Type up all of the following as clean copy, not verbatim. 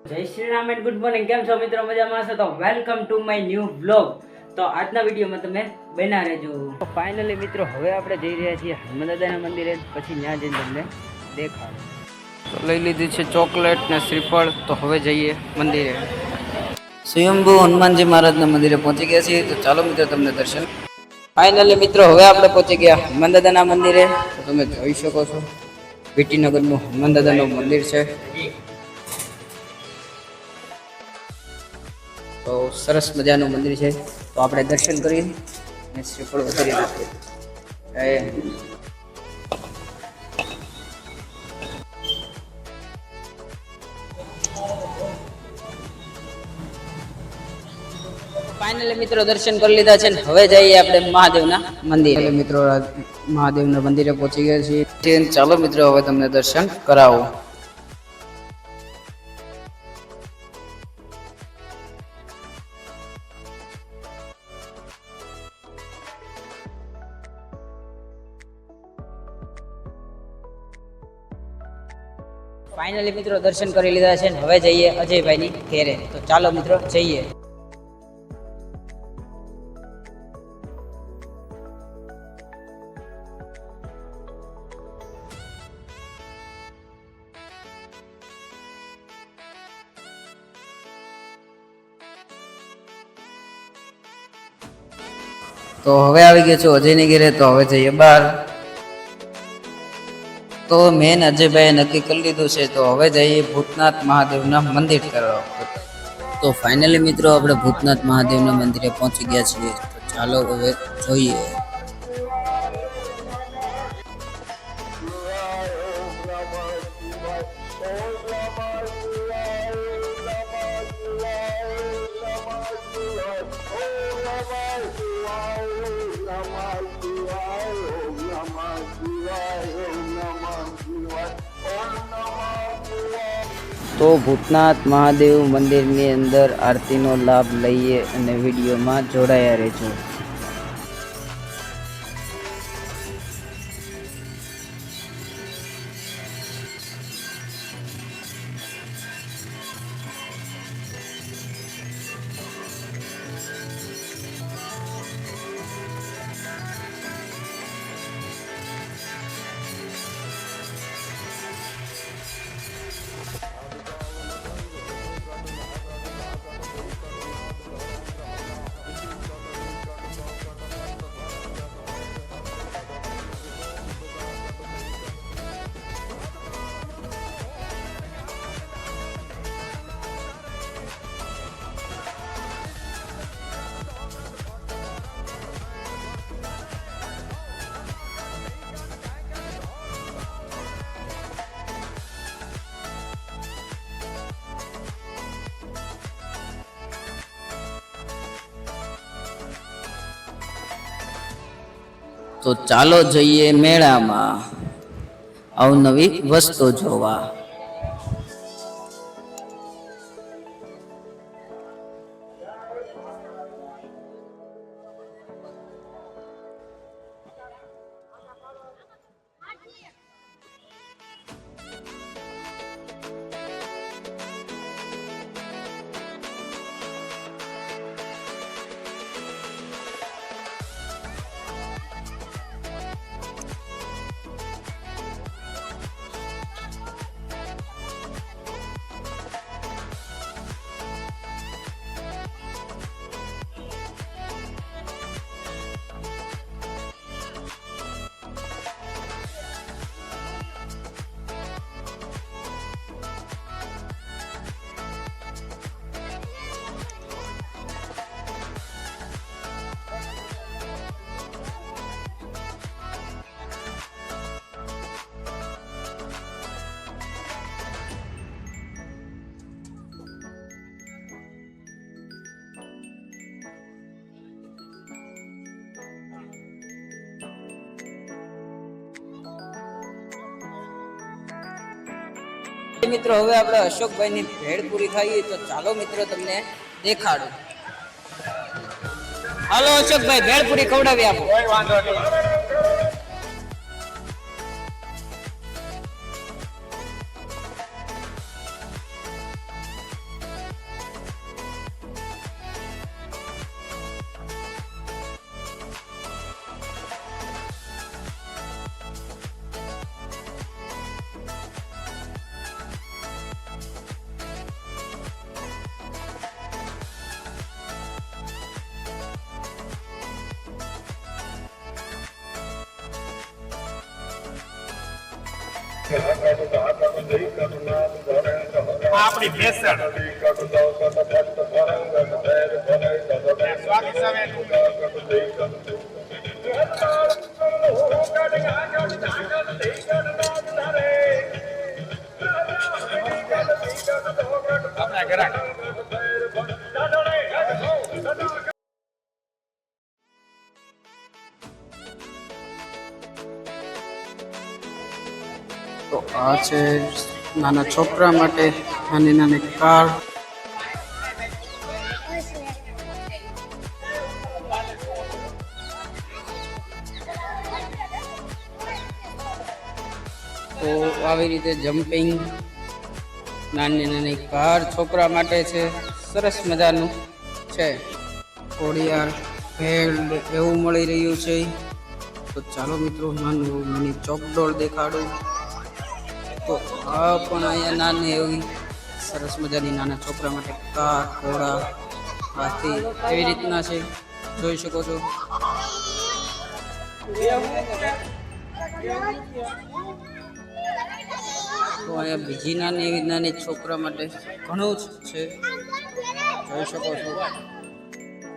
જય Shri Ram and good morning. કેમ છો મિત્રો? મજામાં હશો તો welcome to my new vlog. તો આજના વિડીયોમાં તમે બના રહેજો. તો ફાઇનલી મિત્રો હવે આપણે જઈ રહ્યા છીએ હનુમાનદાદાના મંદિરે, પછી ત્યાં જઈને તમને દેખાડો. તો લઈ લીધી છે ચોકલેટ ને શ્રીફળ. તો હવે જઈએ મંદિરે. સ્વયંભુ હનુમાનજી મહારાજના મંદિરે પહોંચી ગયા છીએ. તો ચાલો મિત્રો તમને દર્શન. ફાઇનલી મિત્રો હવે આપણે પહોંચી ગયા હનુમાનદાદાના મંદિરે. તો તમે જોઈ શકો છો વિટીનગરનું હનુમાનદાદાનું મંદિર છે. તો સરસ મજાનું મંદિર છે. તો આપણે દર્શન કરી અને શ્રીફળ વધારી નાખીએ. ફાઇનલી મિત્રો દર્શન કરી લીધા છે ને હવે જઈએ આપણે મહાદેવના મંદિરે. મિત્રો મહાદેવના મંદિરે પહોંચી ગયા છીએ. ચાલો મિત્રો હવે તમને દર્શન કરાવો. ફાઇનલી મિત્રો દર્શન કરી લીધા છે ને હવે જઈએ અજયભાઈની ઘેરે. તો ચાલો મિત્રો જઈએ. તો હવે આવી ગયા છો અજયની ઘેરે. તો હવે જઈએ બહાર. તો મેન અજયભાઈએ નક્કી કરી લીધું છે. તો હવે જઈએ ભૂતનાથ મહાદેવના મંદિર તરફ. તો ફાઇનલી મિત્રો આપણે ભૂતનાથ મહાદેવના મંદિરે પહોંચી ગયા છીએ. તો ચાલો હવે જોઈએ. તો ભૂતનાથ મહાદેવ મંદિરની અંદર આરતીનો લાભ લઈએ અને વિડીયોમાં જોડાયા રહેજો. તો ચાલો જઈએ મેળામાં અવનવી વસ્તુ જોવા. મિત્રો હવે આપણે અશોકભાઈની ભેળ પૂરી ખાઈએ. તો ચાલો મિત્રો તમને દેખાડું. હાલો અશોકભાઈ, ભેળ પૂરી ખવડાવી આપો. કોઈ વાંધો નહીં. આપણી ભેસણ સ્વાગત આપણા ઘરા તો આ છે નાના છોકરા માટે નાની નાની કાર. તો આવી રીતે જમ્પિંગ નાની નાની કાર છોકરા માટે છે. સરસ મજાનું છે. ઘોડિયાર ભેળ એવું મળી રહ્યું છે. તો ચાલો મિત્રો નાનું નાની ચોકડોળ દેખાડું. તો આ પણ અહીંયા નાની એવી સરસ મજાની નાના છોકરા માટે કાર, ઘોડા, હાથી એવી રીતના છે, જોઈ શકો છો. તો અહીંયા બીજી નાની એવી નાની છોકરા માટે ઘણું જ છે, જોઈ શકો છો.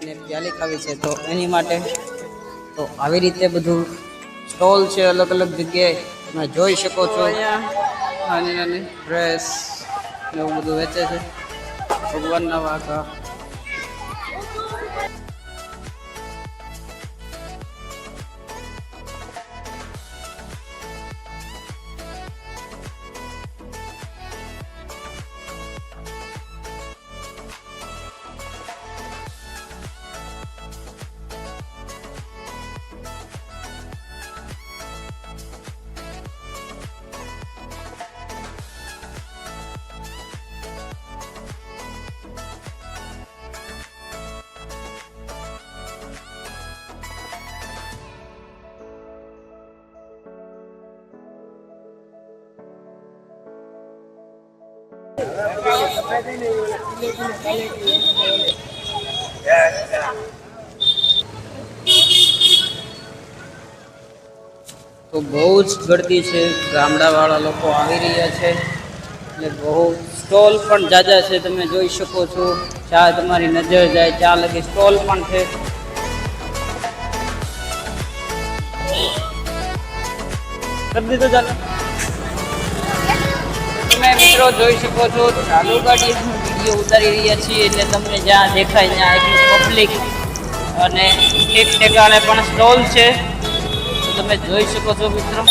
ને પ્યાલી ખાવી છે તો એની માટે તો આવી રીતે બધું સ્ટોલ છે અલગ અલગ જગ્યાએ, તમે જોઈ શકો છો. નાની નાની ડ્રેસ એવું બધું વેચે છે. ભગવાનના વાઘા. તો બહુ જ ગળદી છે, ગામડાવાળા લોકો આવી રહ્યા છે. એટલે બહુ સ્ટોલ પણ જાજા છે, તમે જોઈ શકો છો. જ્યાં તમારી નજર જાય ત્યાં લગી સ્ટોલ પણ છે. તમે મિત્રો જોઈ શકો છો ચાલુ ગાડી વિડીયો ઉતારી રહ્યા છીએ, એટલે તમને જ્યાં દેખાય ત્યાં એટલું પબ્લિક અને એક ઠેકાણે પણ સ્ટોલ છે. તમે જોઈ શકો છો મિત્રો.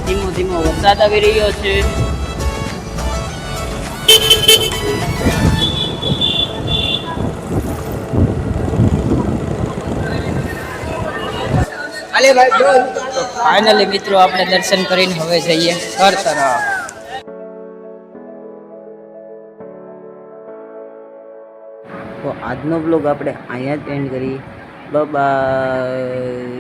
ધીમો ધીમો વરસાદ આવી રહ્યો છે. ફાઇનલી મિત્રો આપણે દર્શન કરીને હવે જઈએ ઘર તરફ. તો આજનો બ્લોગ આપણે અહીંયા જ એન્ડ કરી. બાય.